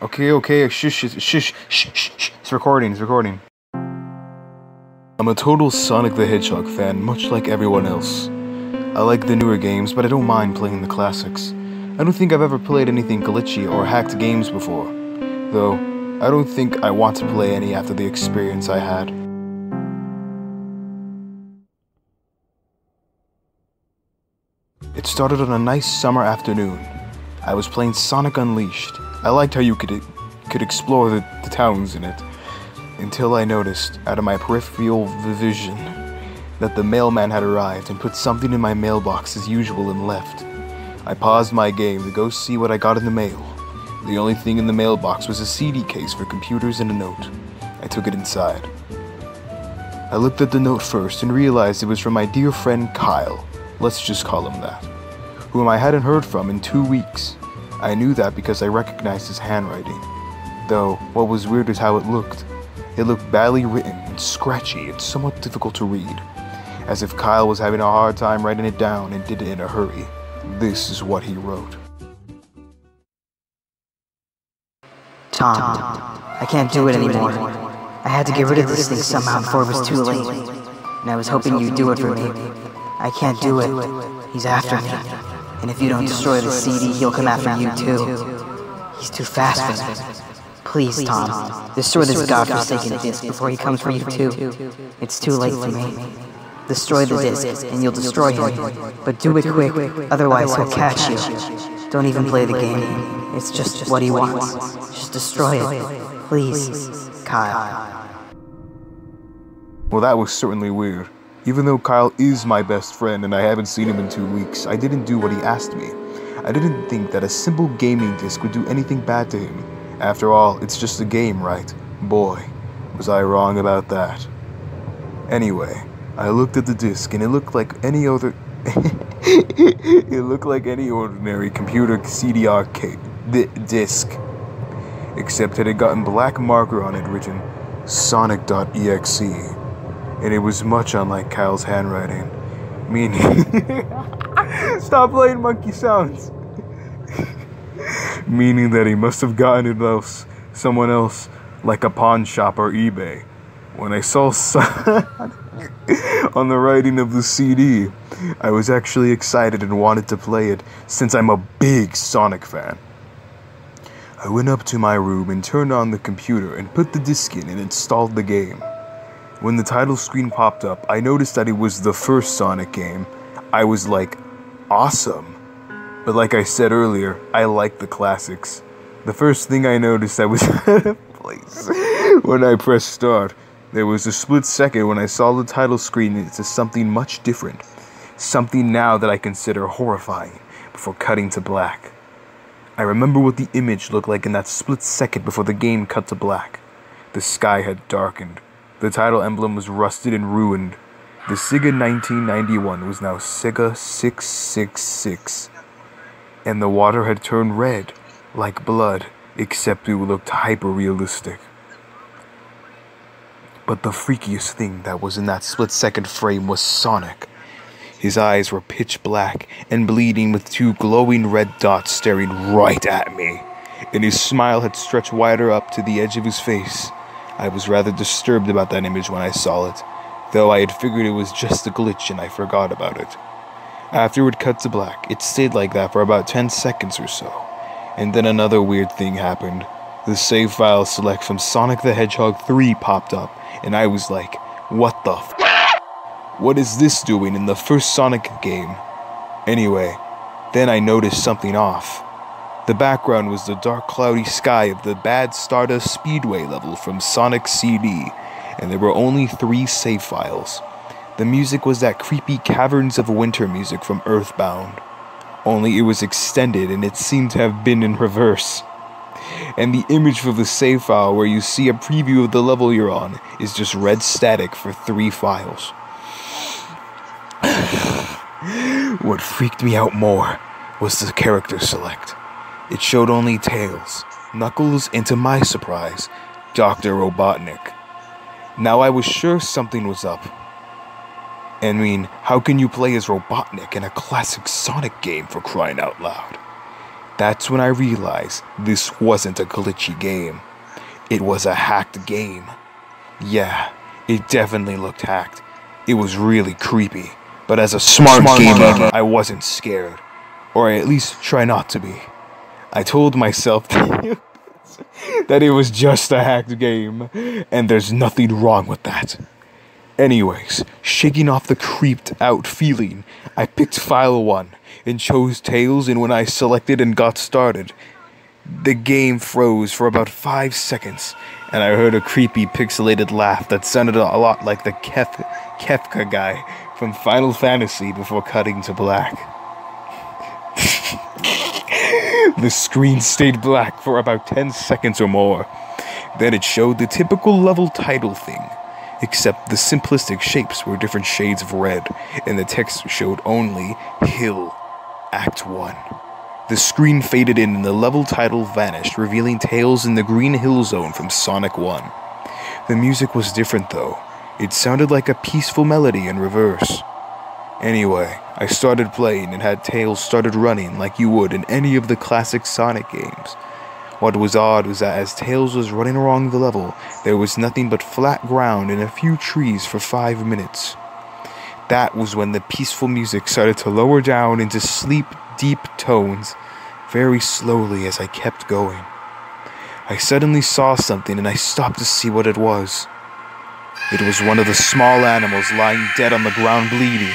Okay, shush, it's recording. I'm a total Sonic the Hedgehog fan, much like everyone else. I like the newer games, but I don't mind playing the classics. I don't think I've ever played anything glitchy or hacked games before, though I don't think I want to play any after the experience I had. It started on a nice summer afternoon. I was playing Sonic Unleashed. I liked how you could explore the towns in it, until I noticed, out of my peripheral vision, that the mailman had arrived and put something in my mailbox as usual and left. I paused my game to go see what I got in the mail. The only thing in the mailbox was a CD case for computers and a note. I took it inside. I looked at the note first and realized it was from my dear friend Kyle, let's just call him that, whom I hadn't heard from in 2 weeks. I knew that because I recognized his handwriting. Though, what was weird is how it looked. It looked badly written and scratchy and somewhat difficult to read, as if Kyle was having a hard time writing it down and did it in a hurry. This is what he wrote. Tom, I can't do it anymore. I had to get rid of this thing somehow before it was too late, and I was hoping you'd do it for me. I can't do it. He's after me, and if you don't destroy the CD, he'll come after you too. He's too fast for me. Please, Tom, destroy this godforsaken disc before he comes for you too. It's too late for me. Destroy the disc, and you'll destroy him. But do it quick, otherwise he'll catch you. Don't even play the game. It's just what he wants. Just destroy it. Please, Kyle. Well, that was certainly weird. Even though Kyle is my best friend and I haven't seen him in 2 weeks, I didn't do what he asked me. I didn't think that a simple gaming disc would do anything bad to him. After all, it's just a game, right? Boy, was I wrong about that. Anyway, I looked at the disc and it looked like any other... it looked like any ordinary computer CD arcade disc. Except it had gotten black marker on it written sonic.exe. And it was much unlike Kyle's handwriting. Meaning... Stop playing monkey sounds! Meaning that he must have gotten it else, someone else, like a pawn shop or eBay. When I saw on the writing of the CD, I was actually excited and wanted to play it, since I'm a big Sonic fan. I went up to my room and turned on the computer and put the disc in and installed the game. When the title screen popped up, I noticed that it was the first Sonic game. I was like, awesome. But like I said earlier, I like the classics. The first thing I noticed I was out of place when I pressed start. There was a split second when I saw the title screen into something much different. Something now that I consider horrifying, before cutting to black. I remember what the image looked like in that split second before the game cut to black. The sky had darkened. The title emblem was rusted and ruined. The Sega 1991 was now Sega 666. And the water had turned red, like blood, except it looked hyper-realistic. But the freakiest thing that was in that split-second frame was Sonic. His eyes were pitch black and bleeding with 2 glowing red dots staring right at me, and his smile had stretched wider up to the edge of his face. I was rather disturbed about that image when I saw it, though I had figured it was just a glitch and I forgot about it. After it cut to black, it stayed like that for about 10 seconds or so. And then another weird thing happened. The save file select from Sonic the Hedgehog 3 popped up, and I was like, what the f***? What is this doing in the first Sonic game? Anyway, then I noticed something off. The background was the dark cloudy sky of the Bad Stardust Speedway level from Sonic CD, and there were only 3 save files. The music was that creepy Caverns of Winter music from Earthbound. Only it was extended and it seemed to have been in reverse. And the image for the save file where you see a preview of the level you're on is just red static for 3 files. What freaked me out more was the character select. It showed only Tails, Knuckles, and to my surprise, Dr. Robotnik. Now I was sure something was up. I mean, how can you play as Robotnik in a classic Sonic game, for crying out loud? That's when I realized this wasn't a glitchy game. It was a hacked game. Yeah, it definitely looked hacked. It was really creepy. But as a smart gamer, I wasn't scared. Or at least try not to be. I told myself that it was just a hacked game, and there's nothing wrong with that. Anyways, shaking off the creeped out feeling, I picked File 1 and chose Tails, and when I selected and got started, the game froze for about 5 seconds, and I heard a creepy pixelated laugh that sounded a lot like the Kefka guy from Final Fantasy before cutting to black. The screen stayed black for about 10 seconds or more. Then it showed the typical level title thing, except the simplistic shapes were different shades of red, and the text showed only Hill, Act 1. The screen faded in and the level title vanished, revealing Tails in the Green Hill Zone from Sonic 1. The music was different though. It sounded like a peaceful melody in reverse. Anyway, I started playing and had Tails started running like you would in any of the classic Sonic games. What was odd was that as Tails was running along the level, there was nothing but flat ground and a few trees for 5 minutes. That was when the peaceful music started to lower down into sleep deep tones, very slowly as I kept going. I suddenly saw something and I stopped to see what it was. It was one of the small animals lying dead on the ground bleeding.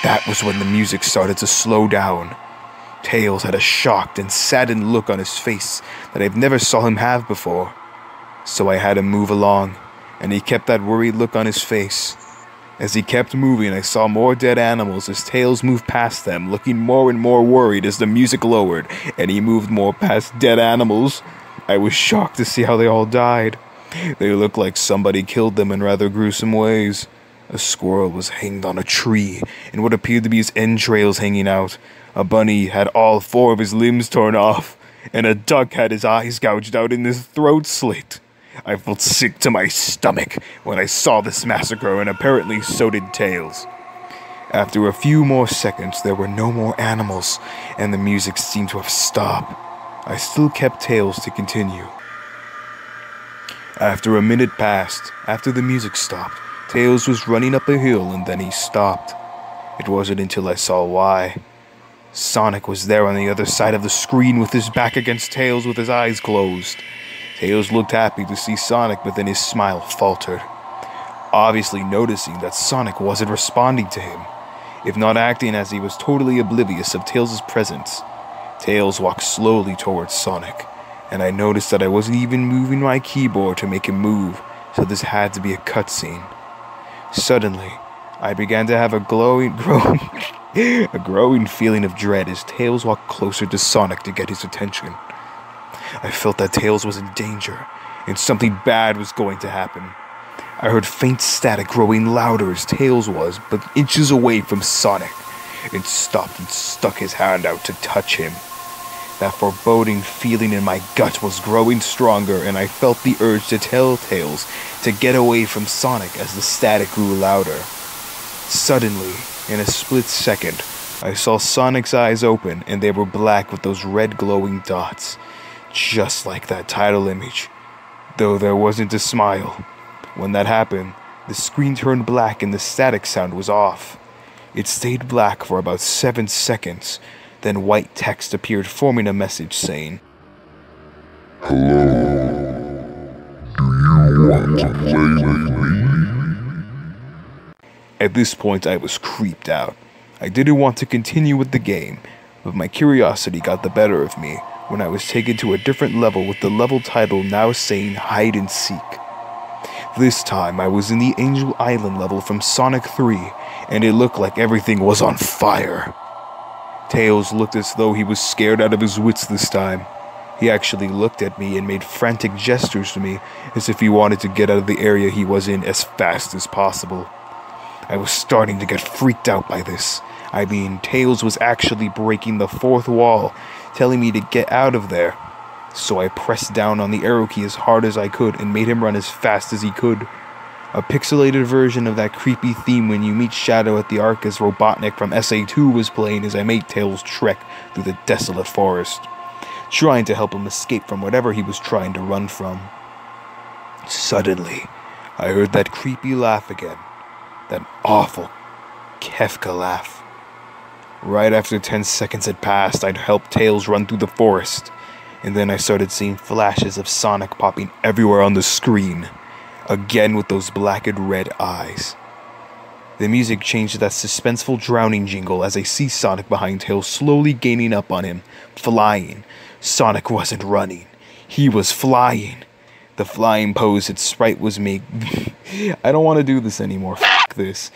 That was when the music started to slow down. Tails had a shocked and saddened look on his face that I've never saw him have before. So I had him move along, and he kept that worried look on his face. As he kept moving, I saw more dead animals as Tails moved past them, looking more and more worried as the music lowered, and he moved more past dead animals. I was shocked to see how they all died. They looked like somebody killed them in rather gruesome ways. A squirrel was hanged on a tree, and what appeared to be his entrails hanging out. A bunny had all 4 of his limbs torn off, and a duck had his eyes gouged out and his throat slit. I felt sick to my stomach when I saw this massacre, and apparently so did Tails. After a few more seconds, there were no more animals, and the music seemed to have stopped. I still kept Tails to continue. After a minute passed, after the music stopped, Tails was running up a hill and then he stopped. It wasn't until I saw why. Sonic was there on the other side of the screen with his back against Tails with his eyes closed. Tails looked happy to see Sonic, but then his smile faltered, obviously noticing that Sonic wasn't responding to him, if not acting as he was totally oblivious of Tails' presence. Tails walked slowly towards Sonic, and I noticed that I wasn't even moving my keyboard to make him move, so this had to be a cutscene. Suddenly, I began to have a growing feeling of dread as Tails walked closer to Sonic to get his attention. I felt that Tails was in danger, and something bad was going to happen. I heard faint static growing louder as Tails was but inches away from Sonic, and stopped and stuck his hand out to touch him. That foreboding feeling in my gut was growing stronger, and I felt the urge to tell Tails to get away from Sonic as the static grew louder. Suddenly, in a split second, I saw Sonic's eyes open, and they were black with those red glowing dots, just like that title image, though there wasn't a smile. When that happened, the screen turned black and the static sound was off. It stayed black for about 7 seconds. Then white text appeared forming a message saying, "Hello, do you want to play with me?" At this point I was creeped out. I didn't want to continue with the game, but my curiosity got the better of me when I was taken to a different level with the level title now saying Hide and Seek. This time I was in the Angel Island level from Sonic 3, and it looked like everything was on fire. Tails looked as though he was scared out of his wits this time. He actually looked at me and made frantic gestures to me as if he wanted to get out of the area he was in as fast as possible. I was starting to get freaked out by this. I mean, Tails was actually breaking the 4th wall, telling me to get out of there. So I pressed down on the arrow key as hard as I could and made him run as fast as he could. A pixelated version of that creepy theme when you meet Shadow at the Ark as Robotnik from SA2 was playing as I made Tails trek through the desolate forest, trying to help him escape from whatever he was trying to run from. Suddenly, I heard that creepy laugh again. That awful Kefka laugh. Right after 10 seconds had passed, I'd helped Tails run through the forest, and then I started seeing flashes of Sonic popping everywhere on the screen, again with those black and red eyes. The music changed to that suspenseful drowning jingle as I see Sonic behind Tails slowly gaining up on him, flying. Sonic wasn't running, he was flying. The flying pose its sprite was making. I don't want to do this anymore. F this.